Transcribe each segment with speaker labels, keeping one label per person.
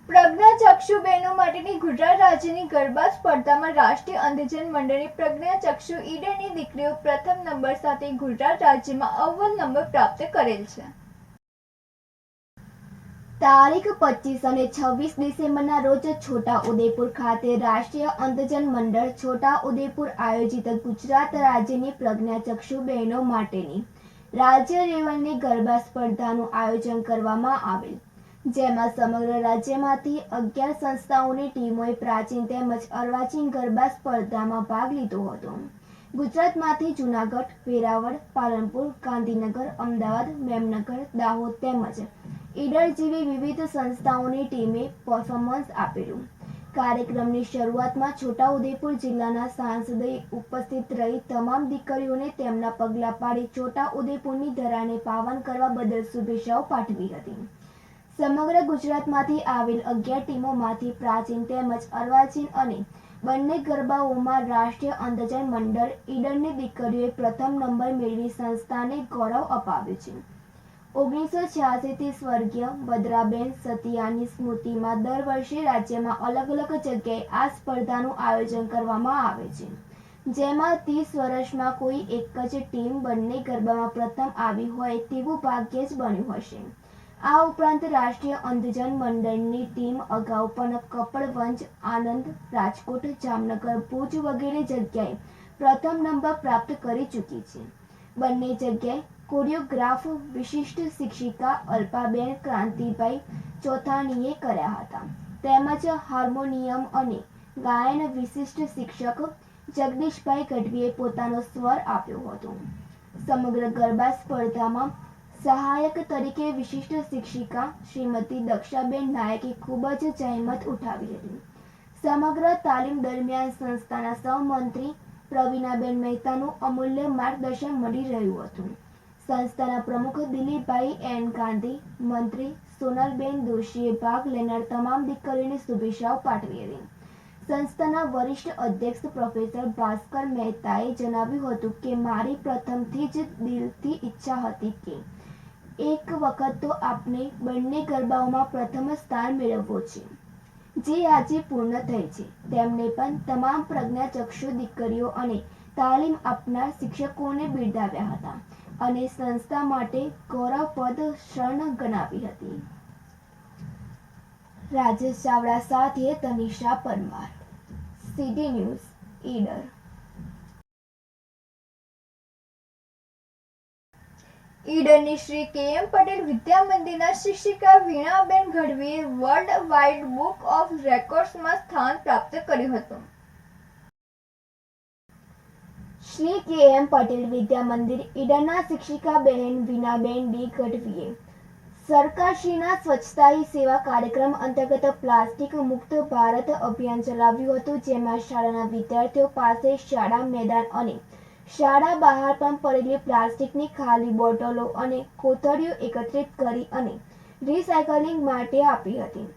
Speaker 1: પ્રજ્ઞાચક્ષુ બહેનો માટેની ગુજરાત રાજ્યની ગરબા સ્પર્ધામાં રાષ્ટ્રીય અંધજન મંડળની પ્રજ્ઞાચક્ષુ ઈડરની દીકરીઓ પ્રથમ નંબર સાથે ગુજરાત રાજ્યમાં અવ્વલ નંબર પ્રાપ્ત કરેલ છે.
Speaker 2: તારીખ 25 અને 26 ડિસેમ્બરના રોજ છોટાઉદેપુર ખાતે રાષ્ટ્રીય અંધજન મંડળ છોટાઉદેપુર આયોજિત ગુજરાત રાજ્યની પ્રજ્ઞાચક્ષુ બહેનો માટેની રાજ્ય લેવલની ગરબા સ્પર્ધાનું આયોજન કરવામાં આવેલ, જેમાં સમગ્ર રાજ્યમાંથી 11 સંસ્થાઓની ટીમોએ પ્રાચીન તેમજ અર્વાચીન ગરબા સ્પર્ધામાં ભાગ લીધો હતો. ગુજરાતમાંથી જૂનાગઢ, વેરાવળ, પાલનપુર, ગાંધીનગર, અમદાવાદ, મેમનગર, દાહોદ તેમજ ઈડર જેવી વિવિધ સંસ્થાઓની ટીમે પરફોર્મન્સ આપેલું. કાર્યક્રમની શરૂઆતમાં છોટાઉદેપુર જિલ્લાના સાંસદે ઉપસ્થિત રહી તમામ દીકરીઓને તેમના પગલાં પાડી છોટાઉદેપુરની ધરાને પાવન કરવા બદલ શુભેચ્છાઓ પાઠવી હતી. સમગ્ર ગુજરાતમાંથી આવેલ 11 ટીમોમાંથી પ્રાચીન તેમજ અર્વાચીન અને બંને ગરબાઓમાં રાષ્ટ્રીય અંધજન મંડળ ઈડરની દીકરીઓએ પ્રથમ નંબર મેળવી સંસ્થાને ગૌરવ અપાવ્યું છે. 1986થી સ્વર્ગીય ભદ્રાબેન સતિયાની સ્મૃતિમાં દર વર્ષે રાજ્યમાં અલગ અલગ જગ્યાએ આ સ્પર્ધાનું આયોજન કરવામાં આવે છે, જેમાં 30 વર્ષમાં કોઈ એક જ ટીમ બંને ગરબામાં પ્રથમ આવી હોય તેવું ભાગ્ય જ બન્યું હશે. આ ઉપરાંત રાષ્ટ્રીય અંધજન મંડળની ટીમ અગાઉ પણ કપડવંજ, આણંદ, રાજકોટ, જામનગર, ભુજ વગેરે જગ્યાએ પ્રથમ નંબર પ્રાપ્ત કરી ચૂકી છે. બંને જગ્યાએ કોરિયોગ્રાફ વિશિષ્ટ શિક્ષિકા અલ્પાબેન ક્રાંતિભાઈ ચોથાણીએ કર્યા હતા, તેમજ હાર્મોનિયમ અને ગાયન વિશિષ્ટ શિક્ષક જગદીશભાઈ ગઢવીએ પોતાનો સ્વર આપ્યો હતો. સમગ્ર ગરબા સ્પર્ધામાં સહાયક તરીકે વિશિષ્ટ શિક્ષિકા શ્રીમતી દક્ષાબેન નાયકે ખૂબ જ જહેમત ઉઠાવી હતી. સમગ્ર તાલીમ દરમિયાન સંસ્થાના સહમંત્રી પ્રવીણાબેન મહેતાનું અમૂલ્ય માર્ગદર્શન મળી રહ્યું હતું. સંસ્થાના પ્રમુખ દિલીપભાઈ એન ગાંધી, મંત્રી સોનલબેન દોશીએ ભાગ લેનાર તમામ દીકરીઓને શુભેચ્છાઓ પાઠવી હતી. સંસ્થાના વરિષ્ઠ અધ્યક્ષ પ્રોફેસર ભાસ્કર મહેતાએ જણાવ્યું હતું કે મારી પ્રથમથી જ દિલથી ઈચ્છા હતી કે એક વખત તો આપણે બંને ગરબાઓમાં પ્રથમ સ્થાન મેળવવો છે, જે આજે પૂર્ણ થઈ છે. તેમણે પણ તમામ પ્રજ્ઞાચક્ષુ દીકરીઓ અને તાલીમ આપનાર શિક્ષકોને બિરદાવ્યા હતા અને સંસ્થા માટે ગૌરવપદ ક્ષણ ગણાવી હતી. રાજેશ ચાવડા સાથે તનિષા પરમાર, સિટી ન્યૂઝ, ઈડર.
Speaker 1: ઈડરની શ્રી કે.એમ. પટેલ વિદ્યા મંદિરના શિક્ષિકા વીણાબેન ગઢવીએ વર્લ્ડ વાઇડ બુક ઓફ રેકોર્ડ્સમાં સ્થાન પ્રાપ્ત કર્યું હતું.
Speaker 2: શ્રી કે.એમ. પટેલ વિદ્યા મંદિર ઈડરના શિક્ષિકા બહેન વીણાબેન ડી ગઢવીએ સરકારશ્રીના સ્વચ્છતા હી સેવા કાર્યક્રમ અંતર્ગત પ્લાસ્ટિક મુક્ત ભારત અભિયાન ચલાવ્યું હતું, જેમાં શાળાના વિદ્યાર્થીઓ પાસે શાળા મેદાન અને શાળા બહાર પણ પડેલી પ્લાસ્ટિકની ખાલી બોટલો અને કોથળીઓ એકત્રિત કરી અને રિસાયકલિંગ માટે આપી હતી.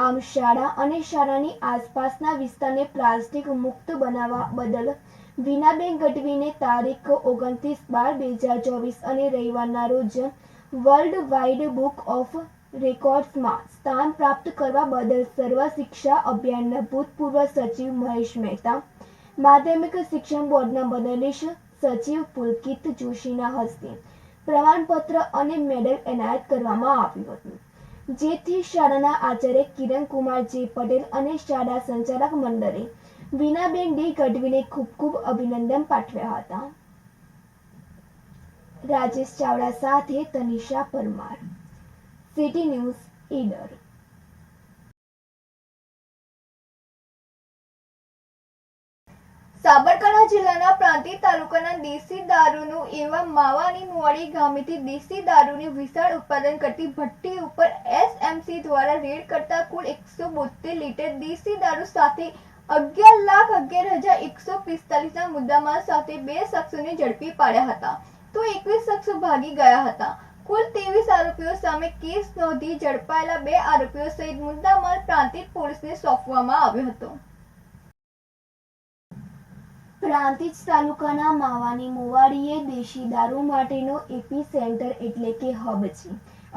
Speaker 2: આમ શાળા અને શાળાની આસપાસના વિસ્તારને પ્લાસ્ટિક મુક્ત બનાવવા બદલ વીણાબેન ગઢવીને તારીખ 29/12/2024 અને રવિવારના રોજ વર્લ્ડ વાઇડ બુક ઓફ રેકોર્ડ્સમાં સ્થાન પ્રાપ્ત કરવા બદલ સર્વ શિક્ષા અભિયાનના ભૂતપૂર્વ સચિવ મહેશ મહેતા, માધ્યમિક શિક્ષણ બોર્ડના મદદનીશ સચિવ પુલકિત જોશીના હસ્તે પ્રમાણપત્ર અને મેડલ એનાયત કરવામાં આવ્યું હતું, જેથી શાળાના આચાર્ય કિરણકુમાર જે પટેલ અને શાળા સંચાલક મંડળે વીણાબેન ડી ગઢવીને ખૂબ ખૂબ અભિનંદન પાઠવ્યા હતા. રાજેશ ચાવડા સાથે તનિષા પરમાર, સિટી ન્યૂઝ, ઈડર.
Speaker 1: સાબરકાંઠા જિલ્લાના પ્રાંતિજ તાલુકાના દેશી દારૂનું એવા માવાની મુવાડી ગામેથી દેશી દારૂની વિશાળ ઉત્પાદન કરતી ભઠ્ઠી ઉપર એસએમસી દ્વારા રેડ કરતા કુલ 172 લીટર દેશી દારૂ સાથે 11,11,145ના મુદ્દામાલ સાથે 2 શખ્સોને ઝડપી પાડ્યા હતા, તો 21 શખ્સો ભાગી ગયા હતા. કુલ 23 આરોપીઓ સામે કેસ નોંધી ઝડપાયેલા 2 આરોપીઓ સહિત મુદ્દામાલ પ્રાંતિજ પોલીસને સોંપવામાં આવ્યો હતો.
Speaker 2: પ્રાંતિજ તાલુકાના માવાની મુવાડીએ દેશી દારૂ માટેનો એપી સેન્ટર એટલે કે હબ છે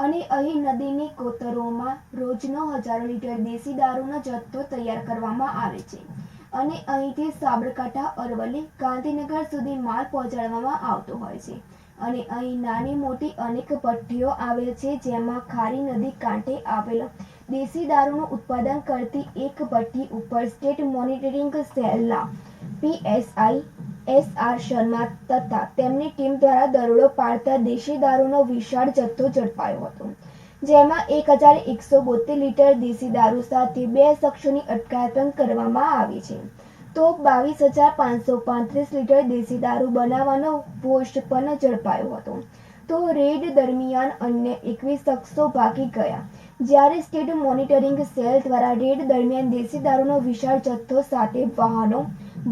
Speaker 2: અને અહીં નદીની કોતરોમાં રોજનો હજારો લીટર દેશી દારૂનો જથ્થો તૈયાર કરવામાં આવે છે અને અહીંથી સાબરકાંઠા, અરવલ્લી, ગાંધીનગર સુધી માલ પહોંચાડવામાં આવતો હોય છે. અને અહીં નાની મોટી અનેક ભઠ્ઠીઓ આવેલ છે, જેમાં ખારી નદી કાંઠે આવેલ દેશી દારૂનું ઉત્પાદન કરતી એક ભઠ્ઠી ઉપર સ્ટેટ મોનિટરિંગ સેલના PSI SR શર્મા તથા તેમની ટીમ દ્વારા દરોડો પાડતા દેશી દારૂનો વિશાળ જથ્થો ઝડપાયો હતો, જેમાં 1172 લીટર દેશી દારૂ સાથે 2 શખ્સોની અટકાયત પણ કરવામાં આવી છે. તો 22,535 લીટર દેશી દારૂ બનાવવાનો પોસ્ટ પણ ઝડપાયો હતો. તો રેડ દરમિયાન અન્ય 21 શખ્સો ભાગી ગયા, જ્યારે સ્ટેટ મોનિટરિંગ સેલ દ્વારા રેડ દરમિયાન દેશી દારૂનો વિશાળ જથ્થો સાથે વાહનો,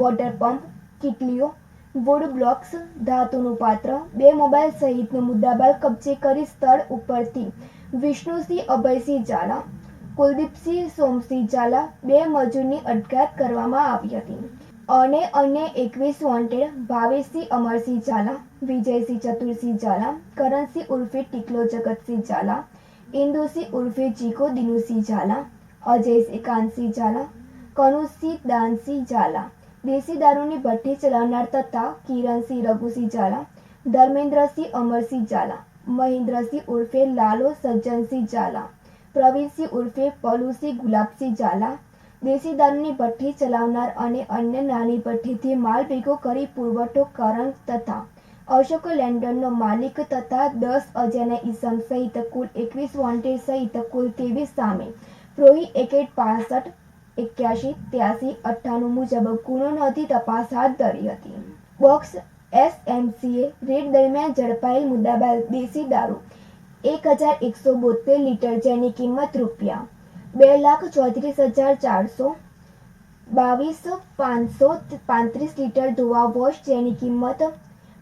Speaker 2: વોટર પંપ, કીટલીઓ, વુડ બ્લોક્સ, ધાતુનું પાત્ર, 2 મોબાઈલ સહિતનો મુદ્દામાલ કબજે કરી સ્થળ ઉપરથી વિષ્ણુસિંહ અભયસિંહ ઝાલા, કુલદીપસિંહ સોમસિંહ ઝાલા 2 મજૂરની અટકાયત કરવામાં આવી હતી અને અન્ય 21 વોન્ટેડ ભાવેશસિંહ અમરસિંહ ઝાલા, વિજયસિંહ ચતુરસિંહ ઝાલા, કરણસિંહ ઉર્ફે ટીકલો જગતસિંહ ઝાલા, ઇન્દુસિંહ ઉર્ફે ચીકો દિનુસિંહ ઝાલા, અજયસિંહ કાનસિંહ ઝાલા, કનુસિંહ દાનસિંહ ઝાલા દેશી દારૂની ભઠ્ઠી ચલાવનાર તથા કિરણસિંહ રઘુસિંહ ઝાલા, ધર્મેન્દ્રસિંહ અમરસિંહ ઝાલા, મહેન્દ્રસિંહ ઉર્ફે લાલો સજ્જનસિંહ ઝાલા, પ્રવીણસિંહ ઉર્ફે પલુસિંહ ગુલાબસિંહ ઝાલા દેશી દારૂની ભઠ્ઠી ચલાવનાર અને અન્ય નાની ભઠ્ઠીથી માલ ભેગો કરી પુરવઠો કરણ તથા અશોક લેન્ડરનો માલિક તથા 10 અજાણ્યા ઈસમ સહિત કુલ 21 વોન્ટેડ સહિત કુલ 23 સામે પ્રોહી એક્ટ 65, 81, 83, 98 મુજબ ગુનો નોંધી તપાસ હાથ ધરી હતી. બોક્સ SMCએ રેડ દરમિયાન ઝડપાયેલ મુદ્દામાલ દેશી દારૂ 1172 લીટર, જેની કિંમત રૂપિયા 2,34,400, 22,535 લીટર ધોવા વોશ, જેની કિંમત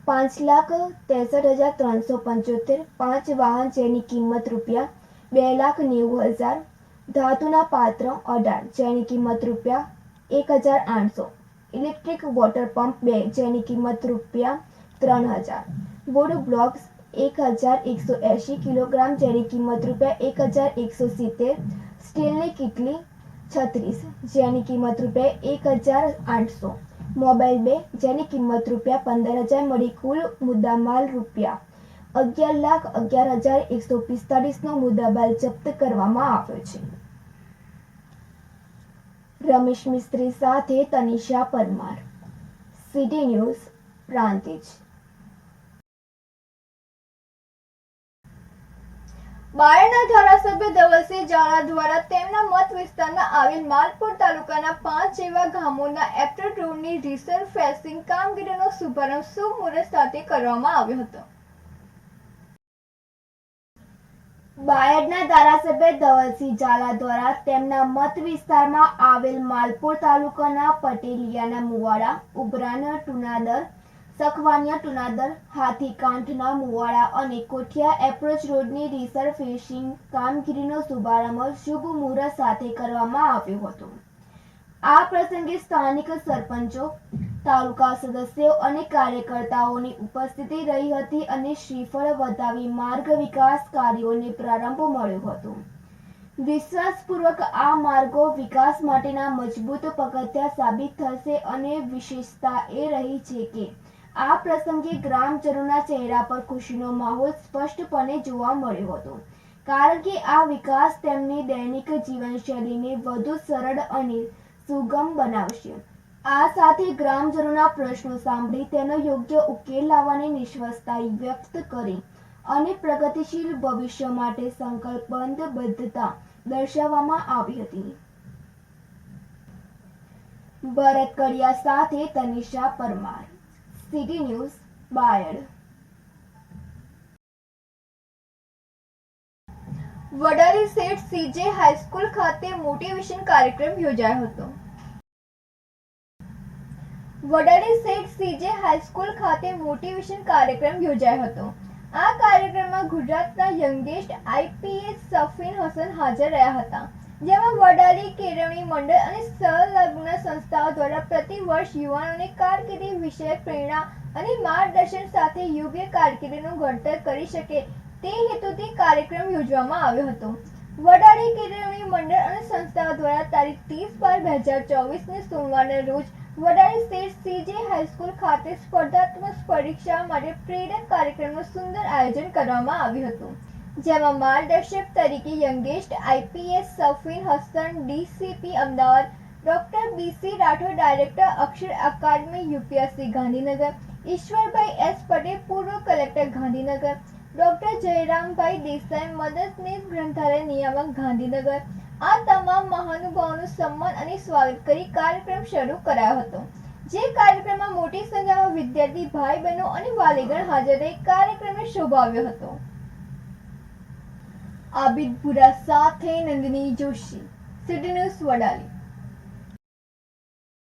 Speaker 2: 5,63,375, 5 વાહન, જેની કિંમત રૂપિયા 2,90,000, ધાતુના પાત્ર 18, જેની કિંમત રૂપિયા 1,800, ઇલેક્ટ્રિક વોટર પંપ 2, જેની કિંમત રૂપિયા 3,000, વુડ બ્લોક્સ 1,180 કિલોગ્રામ, જેની કિંમત રૂપિયા 1,170, સ્ટીલની કીટલી 36, જેની કિંમત રૂપિયા 1,800, મોબાઈલ 2, જેની કિંમત રૂપિયા 15,000 મળી કુલ મુદ્દામાલ રૂપિયા 11,11,145 નો મુદ્દામાલ જપ્ત કરવામાં આવ્યો છે. રમેશ મિસ્ત્રી સાથે તનિષા પરમાર, સિટી ન્યૂઝ, પ્રાંતિજ.
Speaker 1: બાયડના ધારાસભ્ય ધવલસિંહ ઝાલા દ્વારા તેમના મત વિસ્તારમાં આવેલ માલપુર તાલુકાના 5 જેવા ગામોના એપ્રોચ રોડની રિસરફેસિંગ કામગીરીનો શુભારંભ શુભ મુહૂર્ત સાથે કરવામાં આવ્યો હતો.
Speaker 2: બાયડના ધારાસભ્ય ધવલસિંહ ઝાલા દ્વારા તેમના મત વિસ્તારમાં આવેલ માલપુર તાલુકાના પટેલિયાના મુવાડા, ઉભરાના ટુનાદર, સખવાનિયા ટુનાદર, હાથીકાંઠના મુવાડા અને કોઠિયા એપ્રોચ રોડની રિસરફેસિંગ કામગીરીનો શુભારંભ શુભ મુહૂર્ત સાથે કરવામાં આવ્યો હતો. આ પ્રસંગે સ્થાનિક સરપંચો, તાલુકા સદસ્યો અને કાર્યકર્તાઓની ઉપસ્થિતિ રહી હતી અને શ્રીફળ વધાવી માર્ગ વિકાસ કાર્યોને પ્રારંભ મળ્યો હતો. વિશ્વાસપૂર્વક આ માર્ગો વિકાસ માટેના મજબૂત પગથિયા સાબિત થશે અને વિશેષતા એ રહી છે કે આ પ્રસંગે ગ્રામજનોના ચહેરા પર ખુશીનો માહોલ સ્પષ્ટપણે જોવા મળ્યો હતો, કારણ કે આ વિકાસ તેમની દૈનિક જીવનશૈલીને વધુ સરળ અને સુગમ બનાવશે. આ સાથે ગ્રામજનોના પ્રશ્નો સાંભળી તેનો યોગ્ય ઉકેલ લાવવાની નિશ્વસતા વ્યક્ત કરી અને પ્રગતિશીલ ભવિષ્ય માટે સંકલ્પબદ્ધતા દર્શાવવામાં આવી હતી. ભરત કડિયા સાથે તનિષા પરમાર, સિટી ન્યૂઝ, બાયડ.
Speaker 1: વડાલી શેઠ CJ હાઈસ્કૂલ ખાતે મોટિવેશન કાર્યક્રમ યોજાયો હતો. વડાલી શેઠ CJ હાઈસ્કૂલ ખાતે મોટિવેશન કાર્યક્રમ યોજાયો હતો. આ કાર્યક્રમમાં ગુજરાતના યંગેસ્ટ IPS સફીન હસન હાજર રહ્યા હતા, જેમાં વડાલી કેળવણી મંડળ અને સંલગ્ન સંસ્થાઓ દ્વારા પ્રતિ વર્ષ યુવાનોને કારકિર્દી વિષયક પ્રેરણા અને માર્ગદર્શન સાથે યોગ્ય કારકિર્દીનું ઘડતર કરી શકે તે હેતુથી કાર્યક્રમ યોજવામાં આવ્યો હતો. વડાળી કેળવણી મંડળ અને સંસ્થાઓ દ્વારા તારીખ 30/12/2024 સોમવારના રોજ વડાળી સ્ટેટ CJ હાઈસ્કૂલ ખાતે સ્પર્ધાત્મક પરીક્ષા માટે પ્રેરક કાર્યક્રમનું સુંદર આયોજન કરવામાં આવ્યું હતું, જેમાં માર્ગદર્શક તરીકે youngest IPS Safin Hasan DCP Ahmedabad, doctor BC Rathod director Akshar academy UPSC Gandhinagar, Ishwarbhai S Patel પૂર્વ કલેક્ટર ગાંધીનગર, ડોક્ટર જયરામભાઈ દેસાઈ મદદનીશ ગ્રંથાલય નિયામક ગાંધીનગર આ તમામ મહાનુભાવોનું સન્માન અને સ્વાગત કરી કાર્યક્રમ શરૂ કરાયો હતો, જે કાર્યક્રમમાં મોટી સંખ્યામાં વિદ્યાર્થી ભાઈ બહેનો અને વાલીગણ હાજર રહી કાર્યક્રમને શોભાવ્યો હતો. આબિદ ભુરા સાથે નંદિની જોશી, સિટી ન્યૂઝ વડાલી.